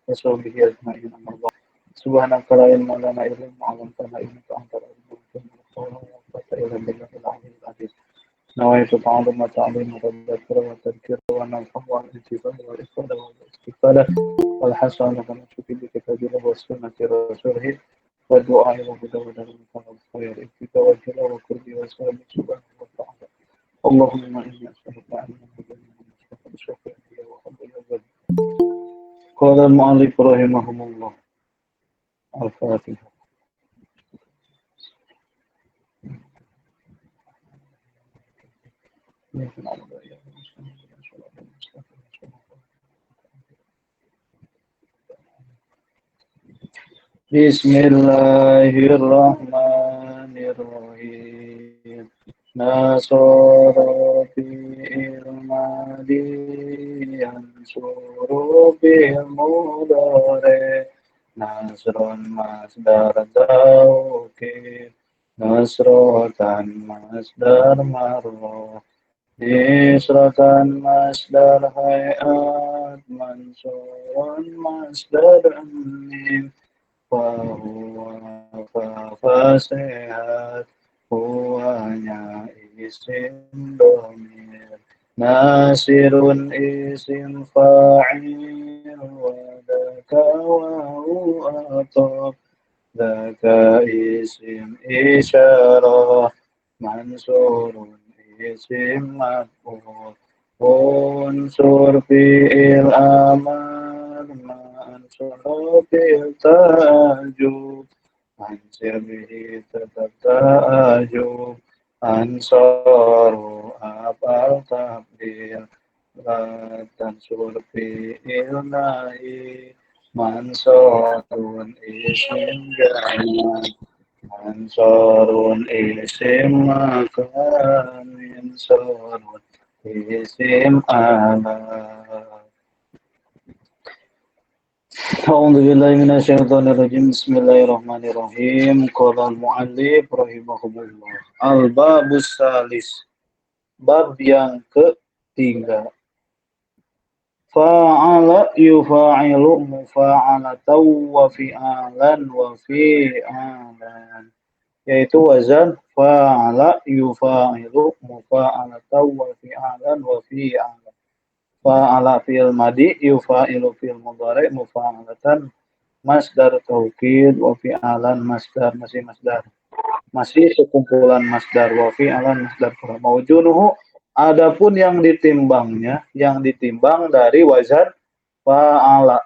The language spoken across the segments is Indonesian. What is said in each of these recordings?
وصحبه أجمعين أما بعد سبحانك لا علم لنا إلا ما علمتنا إنك أنت العليم الحكيم ولا قوة إلا بالله العلي العظيم نويت تعلم وتعليم وتذكر وتذكر ونفع والانتفاع والإفادة والاستفادة والحسن كما في بكتاب الله وسنة رسوله والدعاء وبدور المكان الخير توكل وكربي وسلم سبحانه وتعالى اللهم إني أسألك علما ينفع شفيعي وحبي أبدا قال المؤلف رحمه الله الفاتحة بسم الله الرحمن الرحيم نصر في الماضي ينصر بالمضارع نصر مصدر توكيد نصرة مصدر مرة نصرة مصدر هيئات منصور مصدر ميم وهو ففسيحات huwanya isim domir nasirun isim fa'il wadaka wahu atof daka isim isyarah mansurun isim maf'ul unsur fi'il amar mansur fi'il tajub ansir bihi tetap ta'ajub ansaru apal tabdil tansur fi'il nahi mansurun isim jamak mansurun isim makan mansurun isim alat أعوذ بالله من الشيطان الرجيم بسم الله الرحمن الرحيم قال المؤلف رحمه الله Al-Babus Salis bab yang ketiga fa'ala yufa'ilu mufa'alatan wa fi'alan wa fi'alan yaitu wazan fa'ala yufa'ilu mufa'alatan wa fi'alan wa fi'alan fa'ala fi'il madi yufa'ilu fi'il mudhari mufa'alatan masdar taukid wa fi'alan masdar masih sekumpulan masdar wa fi'alan masdar maujunuhu adapun yang ditimbang dari wazan fa'ala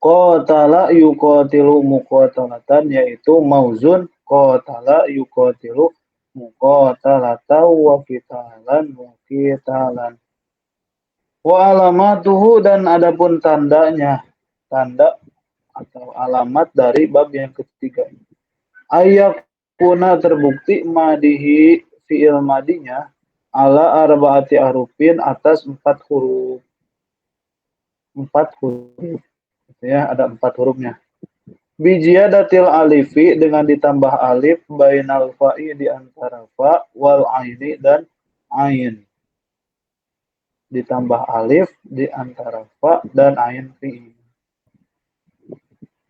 qatala yuqatilu muqatalatan yaitu mauzun qatala yuqatilu muqatalatan wa qitalan wa alamatuhu dan adapun tanda atau alamat dari bab yang ketiga ayakuna terbukti madihi fi'il madinya ala arba'ati harufin atas 4 huruf ya ada 4 hurufnya bijiyadatil alifi dengan ditambah alif bainal fa'i di antara fa wal aini dan ain ditambah alif di antara fa dan ain fi'il.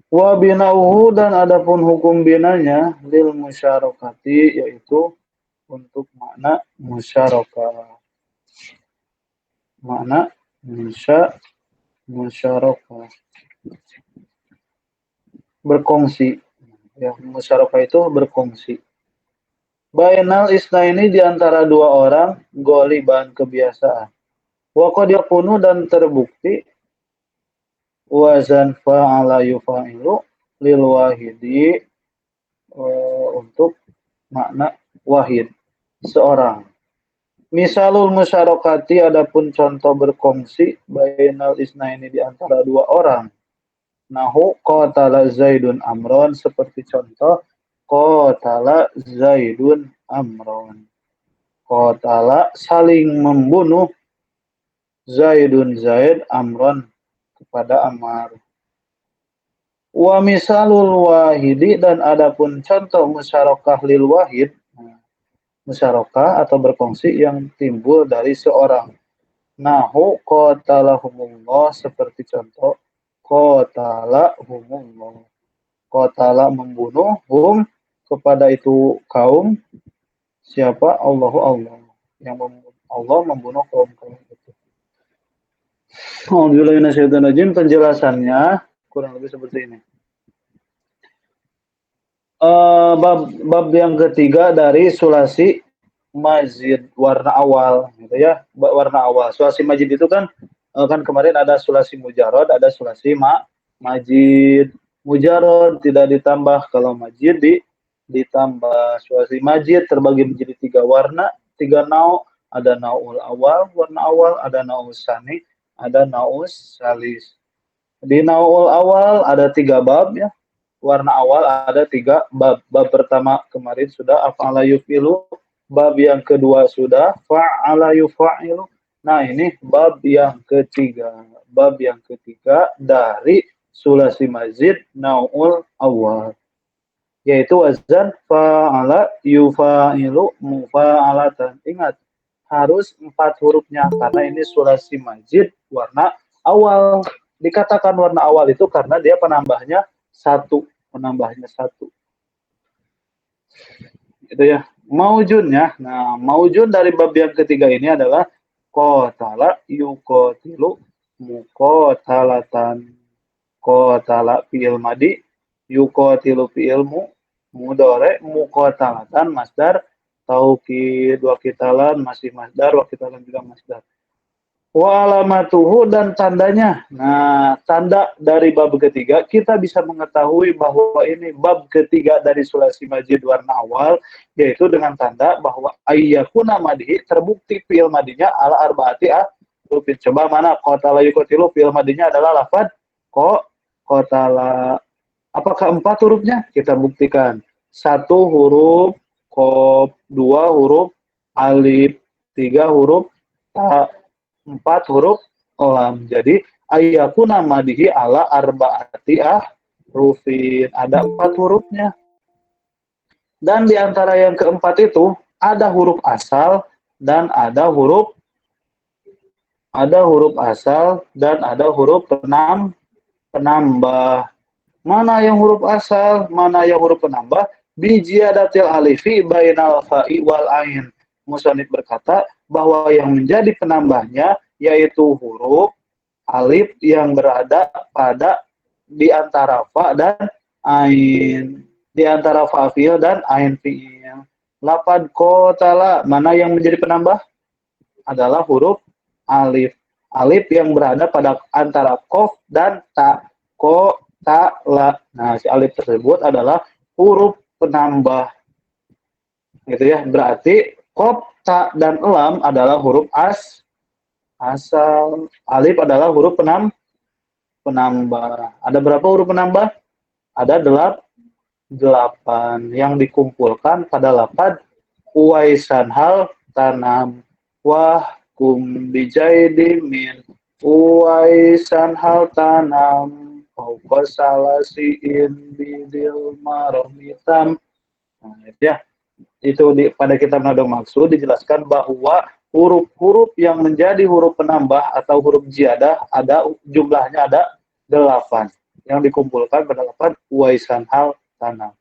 Wa binauhu dan adapun hukum binanya lil musyarakati yaitu untuk makna musyarakah. Makna musyarakah. Berkongsi. Ya, musyarakah itu berkongsi. Bainal isnaini di antara 2 orang goliban kebiasaan. Wa qad yakunu dan terbukti wazan fa'ala yufa'ilu lil wahidi untuk makna wahid seorang. Misalul musyarakati adapun contoh berkongsi bainal isnaini di antara 2 orang. Nahu qatala Zaidun Amron seperti contoh qatala Zaidun Amron. Qatala saling membunuh Zaidun Zaid Amron kepada Ammar. Wa misalul wahidi dan adapun contoh musyarakah lil wahid, musyarakah atau berkongsi yang timbul dari seorang. Nahu qatalahumullah, seperti contoh qatalahumullah. Qatala membunuh, hum kepada itu kaum, siapa? Allah. Allah membunuh kaum-kaum itu. Alhamdulillah minasyaitonirrajim. Penjelasannya kurang lebih seperti ini. Bab yang ketiga dari sulasi mazid warna awal, gitu ya. Warna awal. Sulasi mazid itu kan kemarin ada sulasi mujarod, ada sulasi majid. Mujarod tidak ditambah, kalau majid ditambah. Sulasi majid terbagi menjadi 3 warna, 3 nau. Ada naul awal, warna awal, ada naul sani, ada naus salis. Di naul awal ada 3 bab ya. Warna awal ada 3 bab. Bab pertama kemarin sudah af'ala yufilu. Bab yang kedua sudah fa'ala yufa'ilu. Nah, ini bab yang ketiga. Bab yang ketiga dari sulasi mazid naul awal, yaitu wazan fa'ala yufa'ilu mufa'alatan. Ingat, harus 4 hurufnya karena ini sulasi mazid warna awal. Dikatakan warna awal itu karena dia penambahnya 1. Itu ya. Maujunnya. Nah, maujun dari bab yang ketiga ini adalah qatala yuqatilu muqatalatan. Qatala fi'il madi, yuqatilu fi'il mudhari, muqatalatan masdar, taukid, wakitalan masih masdar, wakitalan juga masdar. Wa alamatuhu, dan tandanya. Nah, tanda dari bab ketiga, kita bisa mengetahui bahwa ini bab ketiga dari sulasi majid warna awal, yaitu dengan tanda bahwa ayyakuna madhi, terbukti fi'il madinya ala arbaati hurufin. Coba mana qatala yuqatilu, fi'il madinya adalah lafad qatala. Apakah 4 hurufnya? Kita buktikan. 1 huruf qaf, 2 huruf alif, 3 huruf ta, 4 huruf lam. Jadi ayyakuna madihi ala arbaati rufin. Ada 4 hurufnya. Dan di antara yang keempat itu ada huruf asal dan ada huruf asal dan ada huruf penambah. Mana yang huruf asal, mana yang huruf penambah? Bijiyadatil alifi bainal fa'i wal ain. Musannif berkata bahwa yang menjadi penambahnya yaitu huruf alif yang berada pada di antara fa dan ain, di antara fa fi'il dan ain fi'il. Lafad qatala, mana yang menjadi penambah? Adalah huruf alif. Alif yang berada pada antara qaf dan ta. Qatala. Nah, si alif tersebut adalah huruf penambah. Gitu ya. Berarti qaf, ta, dan lam adalah huruf asal. Alif adalah huruf penambah. Ada berapa huruf penambah? Ada 8 yang dikumpulkan pada lafaz uwaisan hal tanam. Wah kum bijaidi min uwaisan hal tanam. Fauqasalasiin bidil maromitam. Nah, ya. Itu pada kitab Nahwu Maksud dijelaskan bahwa huruf-huruf yang menjadi huruf penambah atau huruf ziyadah ada jumlahnya ada 8 yang dikumpulkan pada lafaz waisan hal tanam.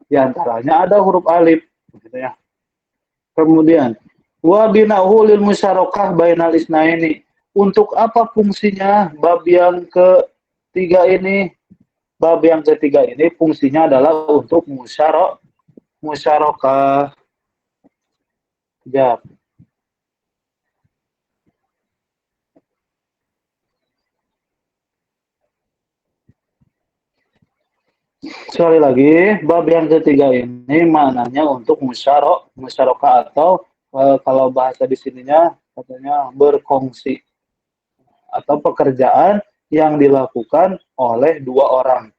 Di antaranya ada huruf alif, gitu ya. Kemudian wa binahu lil musyarakah bainal isnaini. Untuk apa fungsinya bab yang ketiga ini? Bab yang ketiga ini fungsinya adalah untuk musyarakah. Ya. Sekali lagi, bab yang ketiga ini maknanya untuk musyarakah atau kalau bahasa di sininya katanya berkongsi atau pekerjaan yang dilakukan oleh 2 orang.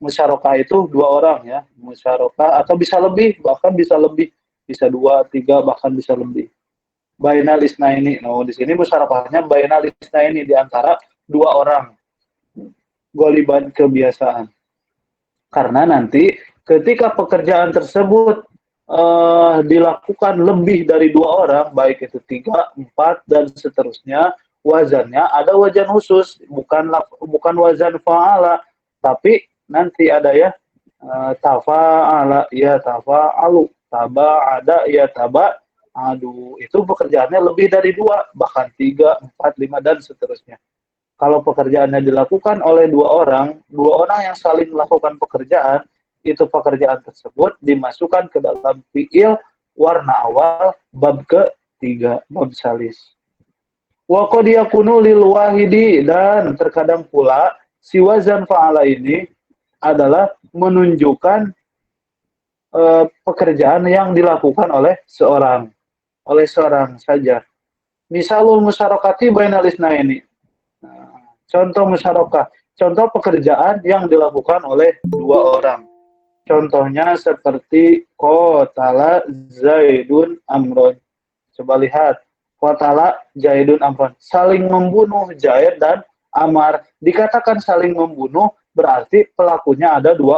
Musyarakah itu 2 orang ya, musyarakah atau bisa lebih, bahkan bisa lebih, bisa 2, 3, bahkan bisa lebih. Bainal isnaini. Nah, di sini musyarakahnya bainal isnaini, di antara 2 orang. Goliban kebiasaan. Karena nanti ketika pekerjaan tersebut dilakukan lebih dari 2 orang, baik itu 3, 4, dan seterusnya, wazannya ada wazan khusus, bukan wazan fa'ala, tapi nanti ada ya, tafa'ala, ya tafa'alu, taba'ada, ya taba'adu. Itu pekerjaannya lebih dari 2, bahkan 3, 4, 5, dan seterusnya. Kalau pekerjaannya dilakukan oleh 2 orang yang saling melakukan pekerjaan, itu pekerjaan tersebut dimasukkan ke dalam fiil warna awal bab ketiga, bab salis. Wa qad yakunu lil wahidi, dan terkadang pula si wazan fa'ala ini adalah menunjukkan pekerjaan yang dilakukan oleh seorang saja. Misalul musyarakati bainal isnaini. Contoh musyarakah, contoh pekerjaan yang dilakukan oleh 2 orang. Contohnya seperti qatala Zaidun Amron. Coba lihat, qatala Zaidun Amron, saling membunuh Zaid dan Amar. Dikatakan saling membunuh berarti pelakunya ada 2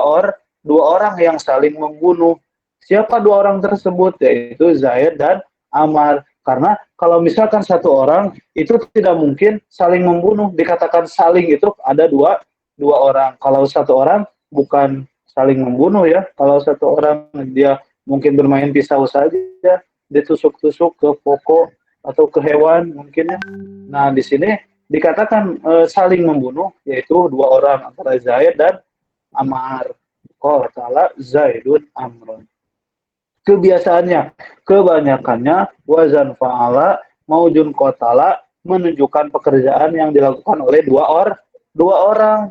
orang yang saling membunuh. Siapa 2 orang tersebut? Yaitu Zaid dan Amar. Karena kalau misalkan 1 orang itu tidak mungkin saling membunuh. Dikatakan saling itu ada dua orang. Kalau 1 orang bukan saling membunuh ya. Kalau 1 orang dia mungkin bermain pisau saja, ditusuk-tusuk ke pokok atau ke hewan mungkin ya. Nah di sini dikatakan saling membunuh, yaitu 2 orang antara Zaid dan Amar. Qatala Zaidun Amron. Kebanyakannya wazan fa'ala maujun qatala menunjukkan pekerjaan yang dilakukan oleh 2 orang.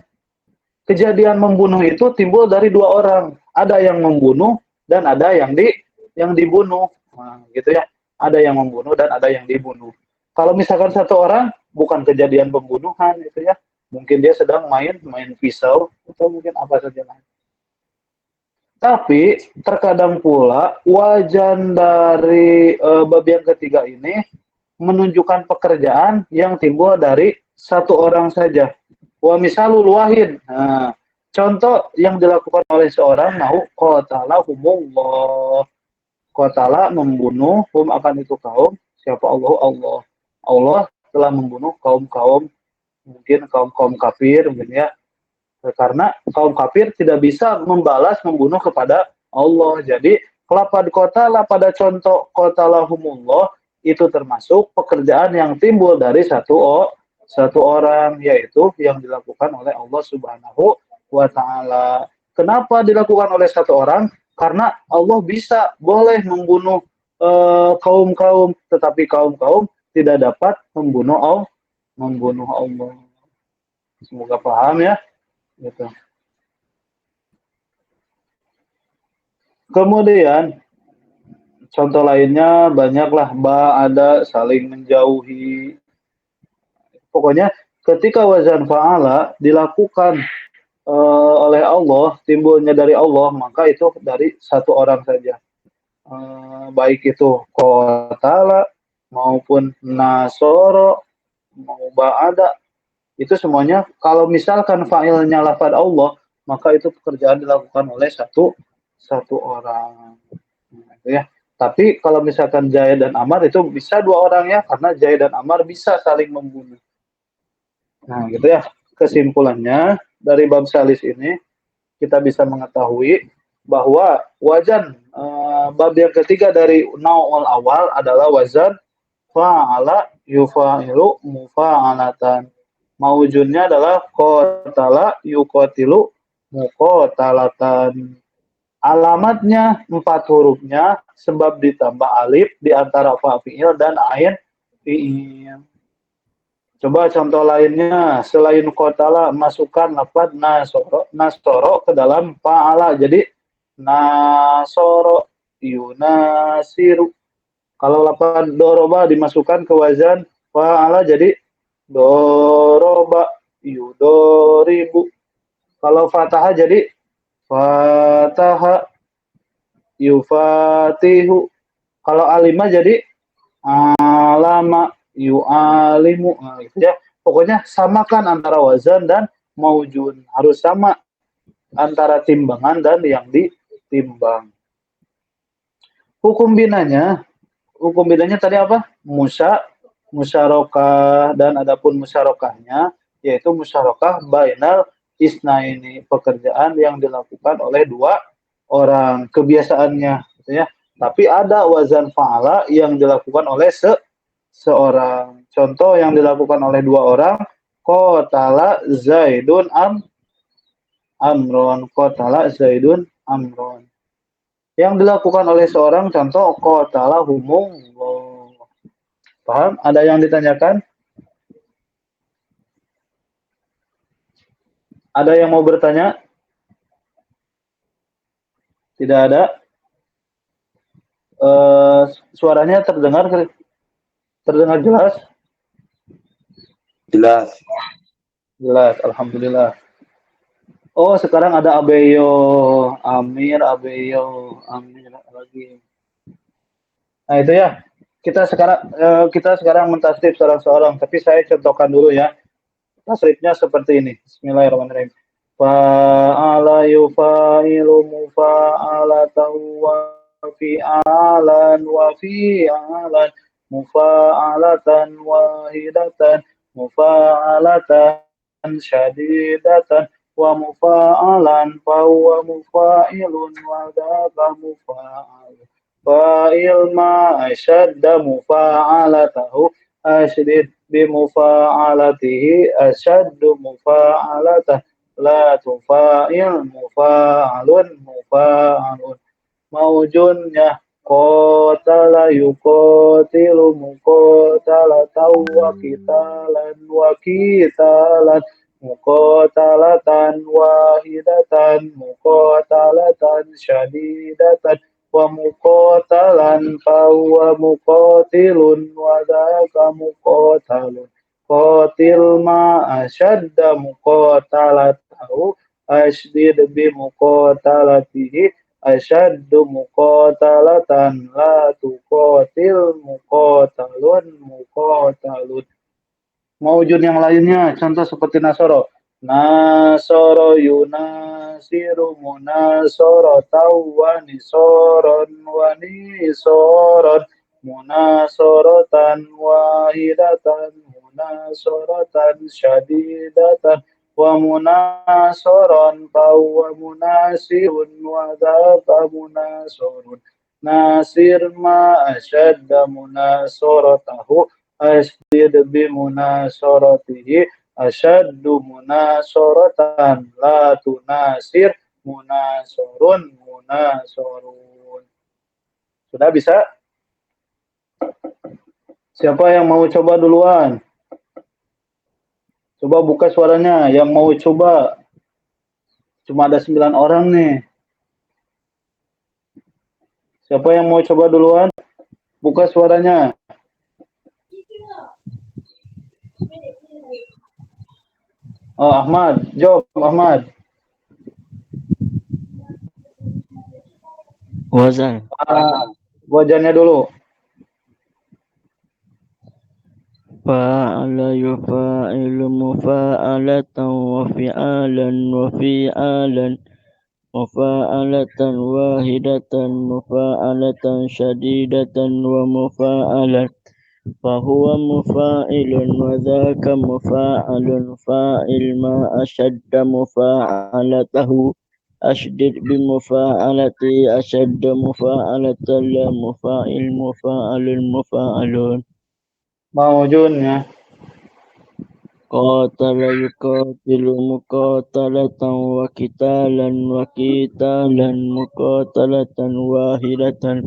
Kejadian membunuh itu timbul dari 2 orang. Ada yang membunuh dan ada yang dibunuh. Nah, gitu ya. Ada yang membunuh dan ada yang dibunuh. Kalau misalkan 1 orang, bukan kejadian pembunuhan gitu ya. Mungkin dia sedang main pisau atau mungkin apa saja lain. Tapi terkadang pula wajan dari bab yang ketiga ini menunjukkan pekerjaan yang timbul dari 1 orang saja. Wa misalul wahid. Nah, contoh yang dilakukan oleh seorang nahu qatala humullah. Qatala membunuh, hum akan itu kaum, siapa Allah. Allah telah membunuh kaum-kaum, mungkin kaum-kaum kafir mungkin ya. Karena kaum kafir tidak bisa membunuh kepada Allah. Jadi kelapad qatala pada contoh qatalahumullah itu termasuk pekerjaan yang timbul dari satu orang, yaitu yang dilakukan oleh Allah Subhanahu wa taala. Kenapa dilakukan oleh 1 orang? Karena Allah boleh membunuh kaum-kaum, tetapi kaum-kaum tidak dapat membunuh Allah. Semoga paham ya. Gitu. Kemudian contoh lainnya banyaklah, ada saling menjauhi. Pokoknya ketika wazan fa'ala dilakukan oleh Allah, timbulnya dari Allah, maka itu dari 1 orang saja. Baik itu qatala maupun nasoro mau ba'ada, itu semuanya kalau misalkan fa'ilnya lafaz Allah, maka itu pekerjaan dilakukan oleh satu orang. Nah, itu ya. Tapi kalau misalkan Zaid dan Amar itu bisa 2 orang ya, karena Zaid dan Amar bisa saling membunuh. Nah, gitu ya. Kesimpulannya dari bab salis ini kita bisa mengetahui bahwa wazan bab yang ketiga dari nau'ul awal adalah wazan fa'ala yufa'ilu mufa'alatan. Maujunnya adalah qatala yuqatilu muqatalatan. Alamatnya 4 hurufnya sebab ditambah alif di antara fa fi'il dan ain fi'il. Coba contoh lainnya, selain qatala masukkan lafaz nasoro ke dalam fa'ala. Jadi nasoro yunasiru. Kalau lafaz doroba dimasukkan ke wazan fa'ala jadi doroba yudoribu. Kalau fataha jadi fataha yufatihu. Kalau alima jadi alama yu'alimu. Nah, gitu ya. Pokoknya samakan antara wazan dan maujun. Harus sama antara timbangan dan yang ditimbang. Hukum binanya tadi apa? Musyarokah, dan adapun musyarokahnya yaitu musyarokah bainal isnaini, pekerjaan yang dilakukan oleh dua orang kebiasaannya gitu ya. Tapi ada wazan fa'ala yang dilakukan oleh seorang. Contoh yang dilakukan oleh dua orang, qatala Zaidun amron, qatala Zaidun amron. Yang dilakukan oleh seorang, contoh qatala humullah. Paham? Ada yang ditanyakan? Ada yang mau bertanya? Tidak ada. Suaranya terdengar jelas? Jelas. Jelas, alhamdulillah. Oh, sekarang ada Abeyo, Abeyo, Amir lagi. Nah, itu ya. Kita sekarang mentasrif seorang-seorang, tapi saya contohkan dulu ya. Tasrifnya seperti ini. Bismillahirrahmanirrahim. Fa'ala yufa'ilu mufa'alatan wa fi'alan wa fi'alan mufa'alatan wahidatan mufa'alatan syadidatan wa mufa'alan fahuwa mufa'ilun wa dhaka mufa'alun fa'il ma asyadda mufa'alatahu asydid bimufa'alatihi asyaddu mufa'alatah la tufa'il mufa'alun maujunnya qatala yuqatilu muqatalatan wa qitalan muqatalatan wahidatan muqatalatan syadidatan wa muqatalan fahuwa muqatilun wa dzaka muqatalun qatil ma asyadda muqatalatahu asydid bi muqatalatihi asyaddu muqatalatan la tuqatil muqatalun. Maujud yang lainnya, contoh seperti Nasoro. Nasoro yunasiru munasorotan wa nisoron munasorotan wahidatan munasorotan syadidatan wa munasoron fahuwa munasirun wa dzaka munasorun nasir ma asyadda munasorotahu asdid bi munasaratihi asyaddu munasaratan la tunasir munasorun. Sudah bisa? Siapa yang mau coba duluan? Coba buka suaranya yang mau coba. Cuma ada 9 orang nih. Siapa yang mau coba duluan? Buka suaranya. Oh, Ahmad. Jawab, Ahmad. Wazan. Wazannya dulu. Fa'ala yufa'ilu mufa'alatan wa fi'alan wa fi'alan mufa'alatan wahidatan mufa'alatan syadidatan wa mufa'alan fahuwa mufa'ilun wa dhaka mufa'alun fa'il ma asyadda mufa'alatahu asydid bi mufa'alati asyadda mufa'alatan la mufa'il mufa'alun Maujunnya. Qatala yuqatilu muqatalatan wa qitalan muqatalatan wahidatan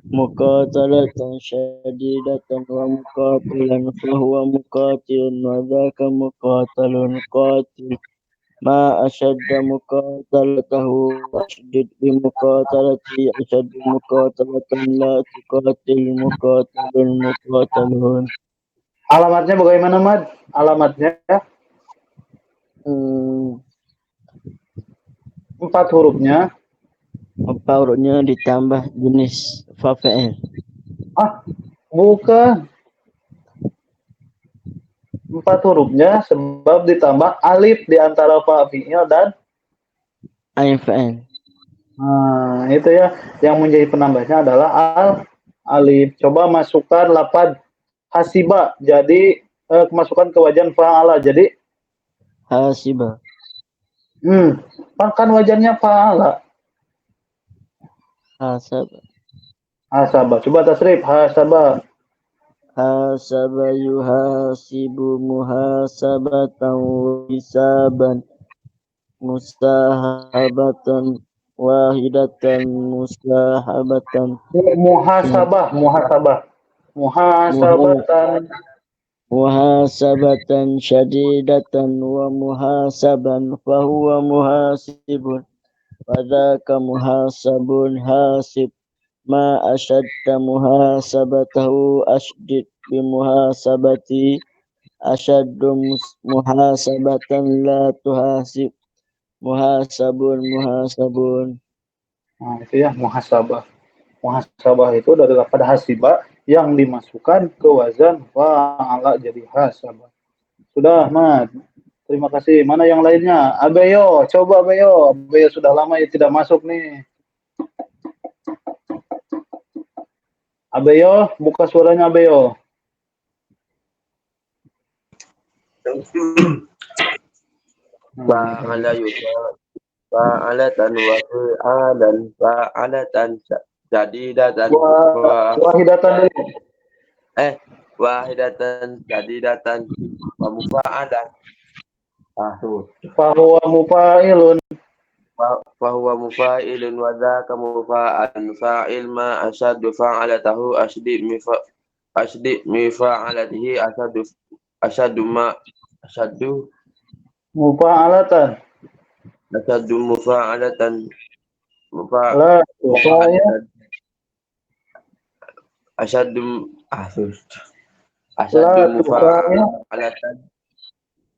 muqatalatan syadidatan wa muqatilan fahuwa muqatilun wa dhaka muqatalun qatil ma asyadda muqatalatahu asydid bi muqatalati asyaddu muqatalatan la tuqatil muqatalun. Alamatnya bagaimana, Mad? Alamatnya 4 hurufnya. 4 hurufnya ditambah jenis fa-fi'il. Bukan. 4 hurufnya sebab ditambah alif di antara fa fi'il dan Ain fa'il. Nah, itu ya yang menjadi penambahnya adalah alif. Coba masukkan lapad hasiba. Jadi masukkan ke wajan fa'ala. Jadi hasiba, kan wajannya fa'ala. hasaba, Hasaba. Coba tasrif hasaba. hasaba yuhasibu muhasabatan hisaban musahabatan wahidatan musahabatan Muhasabah, muhasabah. muha Muhasabatan. muhasabatan syadidatan wa muhasaban fahuwa muhasibun fadzaka muhasabun hasib ma asyadda muhasabatahu asydid bimuhasabati asyaddu muhasabatan la tuhasib muhasabun muhasabun. Nah, itu ya muhasabah. Muhasabah itu dari lapad hasiba yang dimasukkan ke wazan fa'ala jadi hasabah. Sudah, Mat. Terima kasih. Mana yang lainnya? Abeyo, coba Abeyo. Abeyo sudah lama ya tidak masuk nih. Abeyo, buka suaranya Abeyo. Fa'ala fa'alatan wa fi'alan fa'alatan jadidatan Wahidatan dulu. wahidatan jadidatan wa mufa'alan Fahuwa mufa'ilun. fahuwa mufa'ilun wa dzaka mufa'alun fa'il ma asyaddu fa'alatahu asdi mifa'alatihi asyaddu ma asyaddu Mufa'alatan. asyaddu mufa'alatan La tufa'il. mufa'alatan asyaddu La asyaddu tufa'il. mufa'alatan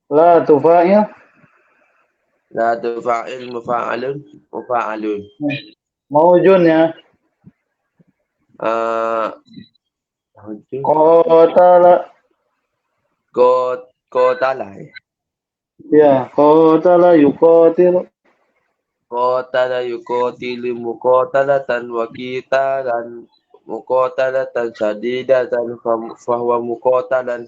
La tufa'il. la tufa'il mufa'alun Maujun ya. Qatala. Qatala Ya, qatala yuqatilu. qatala yuqatilu muqatalatan wa qitalan muqatalatan sadidatan fahuwa muqatalan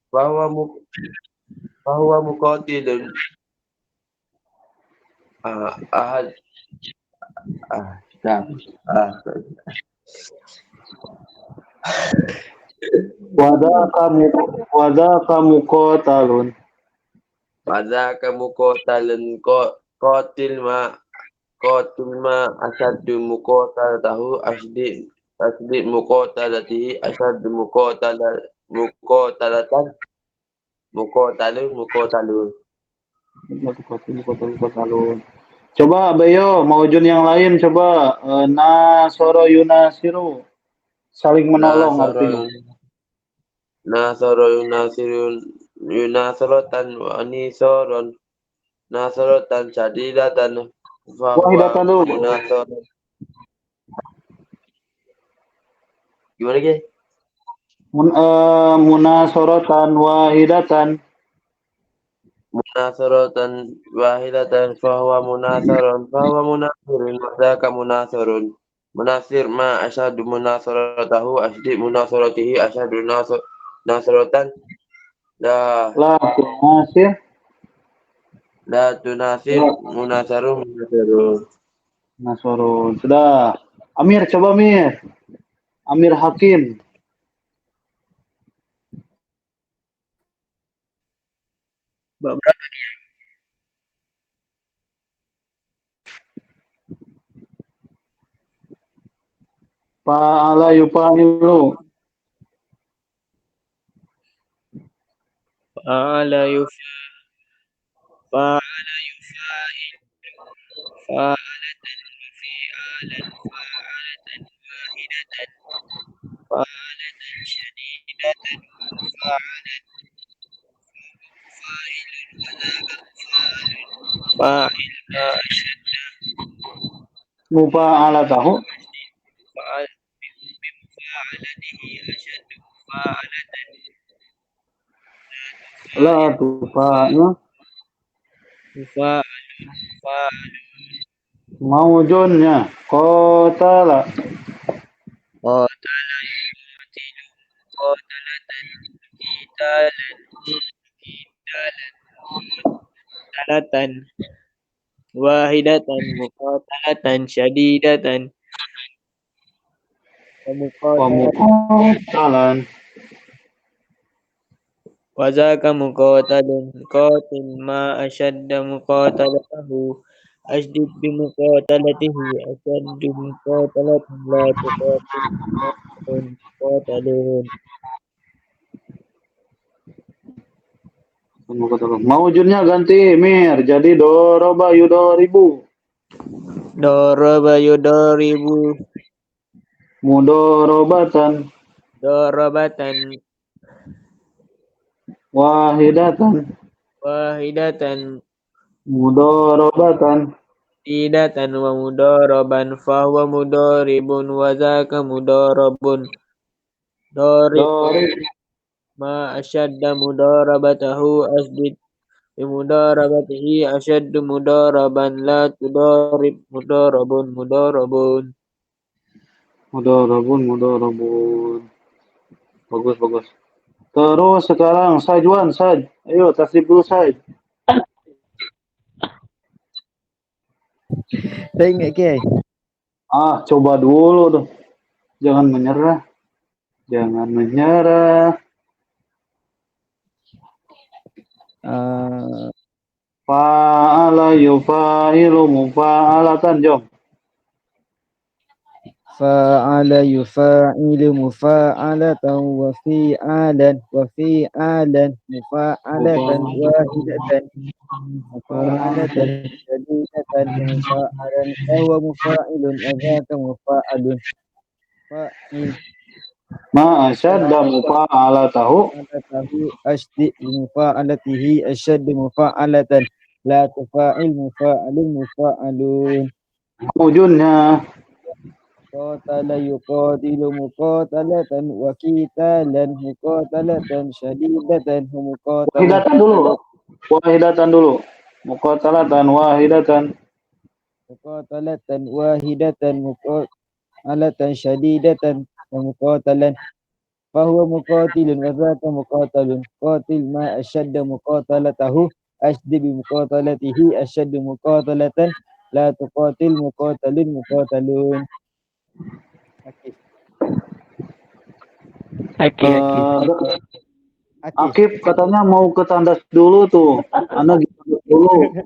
fahuwa muqatilun ahad dah Wadaka muqatalun. pada kamu qatalun qatil ma asyaddu muqatalatahu asdi muqatalatihi asyaddu muqatalun Muqatalun. Coba Abeyo, maujun yang lain coba. Nasoro yunasiru. Saling menolong artinya. nasara yunasrotan wa anisoron nasrotan syadidatan fahuwa Wahidatan dulu. munasoron gimana ke? Munasorotan wahidatan. Munasaratan wahidatan fahuwa munasirun maka munasirun munasir ma asyadu munasaratahu asdi munasaratihi asyadu nasaratan la La tunasir. tunasir munasarun Nasorun. Sudah. Amir, coba Amir. Amir Hakim. Fa'ala yufa'ilu. Fa'ala fa'ala fa'alatan fi'alan fa'alatan wahidatan fa'alatan syadidatan fa'alan fa'il ma asyadda Mufa'alatahu. fa'al bimufa'alatihi asyaddu mufa'alatan La tufa'il. mufa'alun fa'alun Maujunnya qatala. qatala yuqatilu muqatalatan qitalan qitalan muqatalatan wahidatan muqatalatan syadidatan wa Wa muqatalatan muqatalan. wa zaka muqatalun qatil ma ashadda muqatalatahu asdid bi muqatalatihi ashaddu muqatalatan la tuqatil muqatalun. Maujunnya ganti mir jadi doroba yudoribu. Daraba yudaribu Mudorobatan darabatan wahidatan. wahidatan Mudorobatan. tidatan wa mudaraban fahuwa mudaribun wa zaka mudarabun darib Dorib. ma ashadda mudarabatahu asdid bi mudarabatihi ashaddu mudaraban la tudarib mudarabun. Mudorobun. Bagus. Terus sekarang Sajwan, Saj. Ayo tasrif dulu Saj. Saya ingat Kiai. Coba dulu tuh. Jangan menyerah. Uh, Fa'ala yufa'ilu mufa'alatan, jom. fa'ala yufa'ilu mufa'alatan wa fi'alan mufa'alatan wahidatan mufa'alatan syadidatan mufa'alan fahuwa mufa'ilun wa dhaka mufa'alun fa'il Ma asyadda mufa'alatahu. mufa'alatahu asdi mufa'alatihi asyaddu mufa'alatan la tufa'il mufa'alun Ujunnya qatala yuqatilu muqatalatan wa qitalan muqatalatan syadidatan wahidatan dulu. Muqatalatan wahidatan. muqatalatan wahidatan muqatalatan syadidatan wa muqatalan fahuwa muqatilun wa zaka muqatalun qatil ma ashadda muqatalatahu asdi bi muqatalatihi ashaddu muqatalatan la tuqatil muqatalun. Akif katanya mau ke tandas dulu tuh. Anda gitu dulu.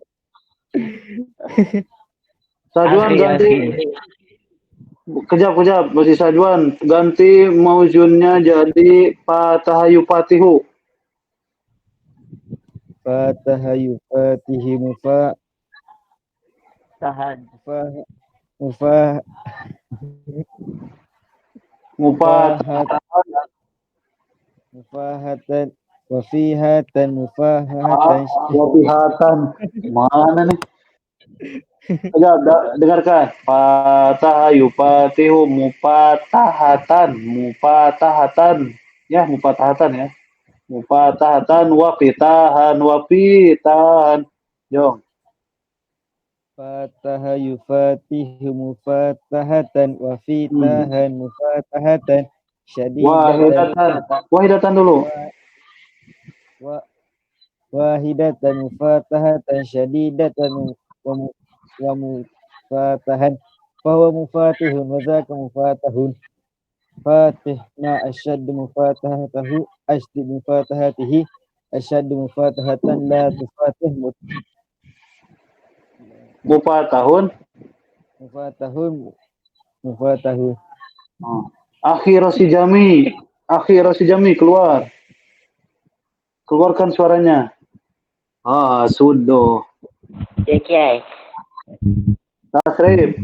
Sajwan ganti. Kejap. Masih Sajwan. Ganti maujunnya jadi fatahayu fatihu. Fatahayu fatihi mufahatan wafihatan mufahatan Wafihatan. Mana nih? Kejap, dengarkan. Fatahayu fatihu mupatahatan. Ya, mupatahatan ya. Mupatahatan wafitahan. Jom. fatahayu fatihi mufatahatan wafitahan mufatahatan Wahidatan dulu. Wahidatan mufatahatan syadidatan wa mufatahan fahuwa mufatihun wa zaka mufatahun fatih ma asyaddu mufatahatahu asdi mufatahatihi asyaddu mufatahatan la tufatih Mufatahun. Akhir si jami keluar. Keluarkan suaranya. Sudah. Kiai. Tasrif.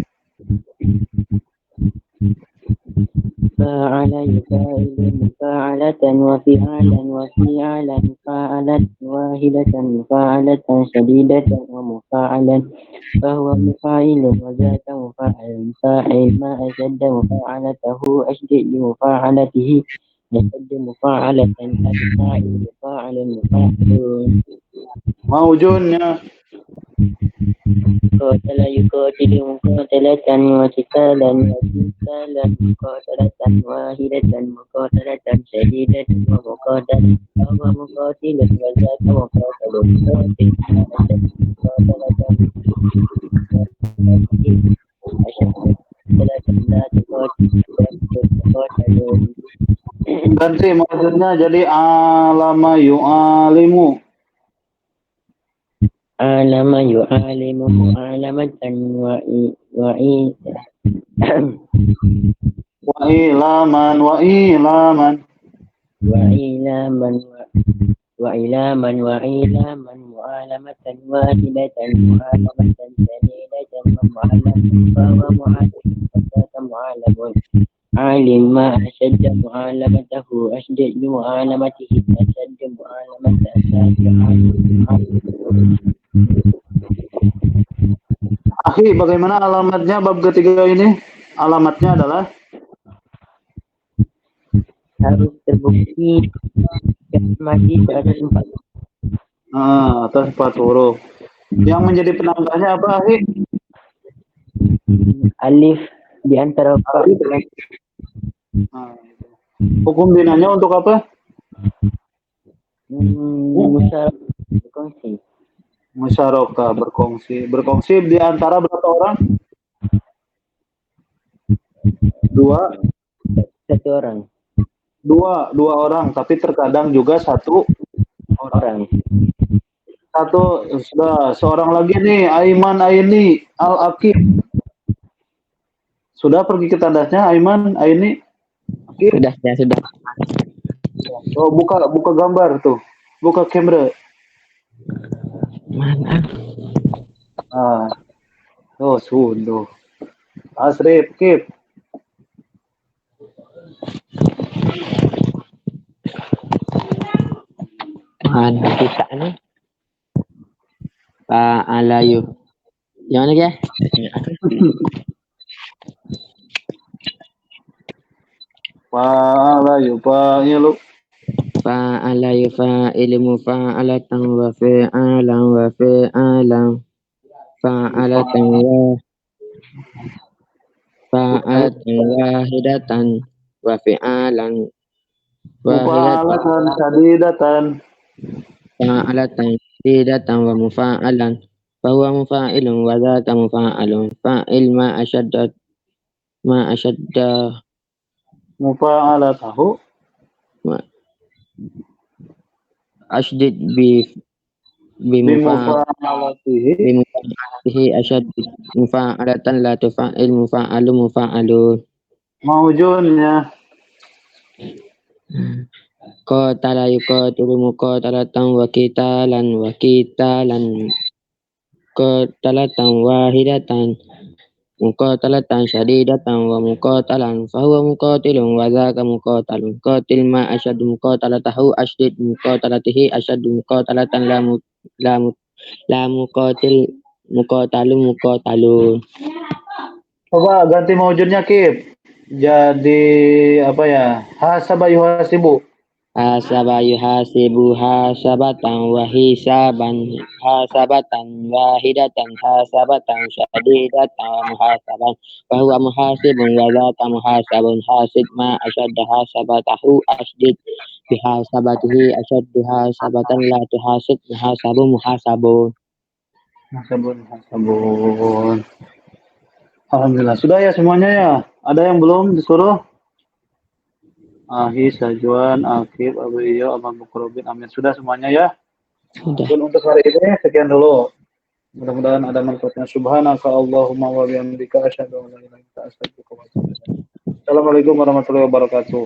Fa'ala yufa'ilu mufa'alatan wa fi'alan fa'alat wahidatan mufa'alatan syadidatan wa mufa'alan fahuwa mufa'ilun wa zaka mufa'alun fa'il ma ashadda mufa'alatahu asdi' bi mufa'alatihi ashadda mufa'alatan fa'il mufa'alun. Maujunnya قاتل يقاتل مقاتلة وقتالا وقتالا مقاتلة واحدة مقاتلة شديدة ومقاتلة فهو مقاتل وذاك مقاتل قاتل مقاتلة أشد لا تقاتلون. Ganti maksudnya jadi alama yu'alimu. Alama yu'alimu mu'alamatan Wa ilaman mu'alamatan wahidatan mu'alamatan shadidatan wa mu'alamatan fahuwa mu'alamun. Alim ma ashadda mu'alamatahu ashdad bi mu'alamatihi ashadda Akhi, bagaimana alamatnya bab ketiga ini? Alamatnya adalah harus terbukti masih atas 4 atas 4 huruf. Yang menjadi penambahnya apa, Akhi? alif di antara 4. Hukum binanya untuk apa? Berkongsi. Musyarakah, berkongsi. Berkongsi di antara berapa orang? 1 orang. Dua orang, tapi terkadang juga 1 orang. Sudah, seorang lagi nih, Aiman Aini Al-Aqib. Sudah pergi ke tandasnya, Aiman Aini? Sudah. Oh, buka gambar tuh. Buka kamera. Mana? Sudah. Asrif, Kip. Mana kita nih? Pak Alayu. Yang mana ya? Lu. Fa'alayu fa'ilmu fa'alatan wa fi'alan wa fi'alan fa'alatan wahidatan wa fi'alan Mufa'alatan sadidatan. fa'alatan shadidatan wa mufa'alan fahuwa mufa'ilun wa dzaka mufa'alun fa'il ma ashadda Mufa'alatahu. ashdid bi Bimufa'alatihi. ashad mufa'alatan la tufa'il mufa'alun Maujunnya. qatala yuqatilu muqatalatan wa qitalan qatalatan wahidatan muqatalatan shadidatan wa muqatalan fahuwa muqatilun wa dzaka muqatalun qatil ma ashaddu muqatalatahu ashdid muqatalatihi ashaddu muqatalatan la muqatalun. Coba ganti maujunnya, Kip. Jadi apa ya? Hasaba yuhasibu. Hasaba yuhasibu hasabatan wa hisaban hasabatan wahidatan hasabatan shadidatan wa muhasaban wa huwa muhasibun wa dzaka muhasabun hasib ma ashadda hasabatahu asdid bihasabatihi ashaddu hasabatan la tuhasib muhasabun. Hasabun. Alhamdulillah. Sudah ya semuanya ya? Ada yang belum disuruh? Ahi, Sajwan, Akib, Abu Iyo, Abang Bukrobin, Amin. Sudah semuanya ya? Sudah. Dan untuk hari ini sekian dulu. Mudah-mudahan ada manfaatnya. Subhanaka Allahumma wa bihamdika asyhadu an la ilaha illa anta astaghfiruka wa atubu ilaik. Assalamualaikum warahmatullahi wabarakatuh.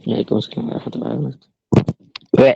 Waalaikumsalam warahmatullahi wabarakatuh.